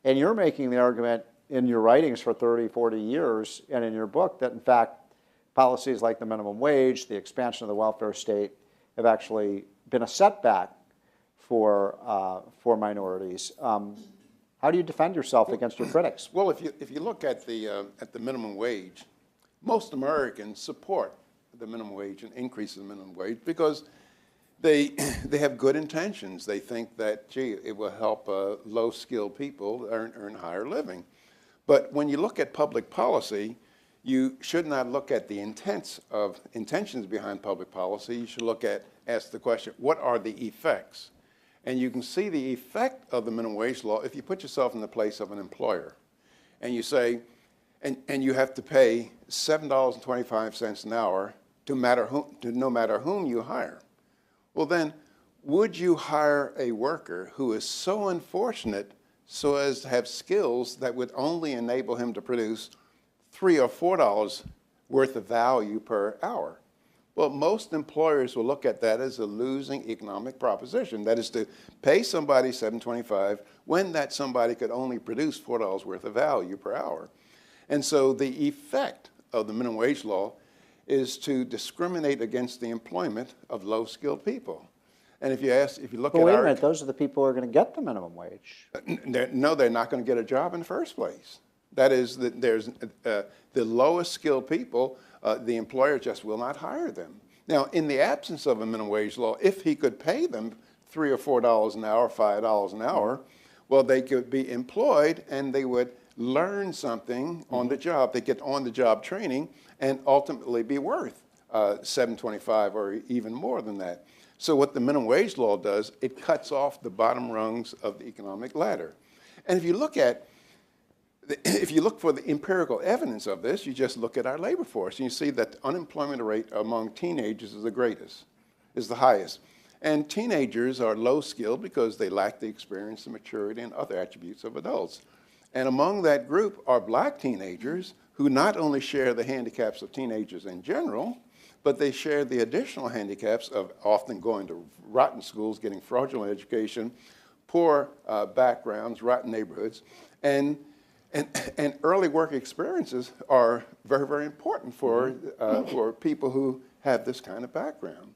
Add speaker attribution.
Speaker 1: And you're making the argument in your writings for 30, 40 years and in your book that, in fact, policies like the minimum wage, the expansion of the welfare state have actually been a setback for minorities. How do you defend yourself against your critics?
Speaker 2: Well, if you look at the minimum wage, most Americans support the minimum wage and increase in the minimum wage because they have good intentions. They think that, gee, it will help low-skilled people earn higher living. But when you look at public policy, you should not look at the intentions behind public policy. You should ask the question, what are the effects? And you can see the effect of the minimum wage law if you put yourself in the place of an employer. And you say, and you have to pay $7.25 an hour no matter whom you hire. Well then, would you hire a worker who is so unfortunate so as to have skills that would only enable him to produce $3 or $4 worth of value per hour? Well, most employers will look at that as a losing economic proposition. That is to pay somebody $7.25 when that somebody could only produce $4 worth of value per hour. And so the effect of the minimum wage law is to discriminate against the employment of low-skilled people. And if you look at
Speaker 1: wait a minute, those are the people who are going to get the minimum wage.
Speaker 2: No, they're not going to get a job in the first place. That is, there's the lowest skilled people, the employer just will not hire them. Now, in the absence of a minimum wage law, if he could pay them $3 or $4 an hour, $5 an hour, well, they could be employed and they would learn something on the job. They get on-the-job training and ultimately be worth $7.25 or even more than that. So what the minimum wage law does, it cuts off the bottom rungs of the economic ladder. And if you look for the empirical evidence of this, you just look at our labor force, and you see that the unemployment rate among teenagers is the highest. And teenagers are low skilled because they lack the experience, the maturity, and other attributes of adults. And among that group are black teenagers who not only share the handicaps of teenagers in general, but they share the additional handicaps of often going to rotten schools, getting fraudulent education, poor backgrounds, rotten neighborhoods, and early work experiences are very, very important for people who have this kind of background.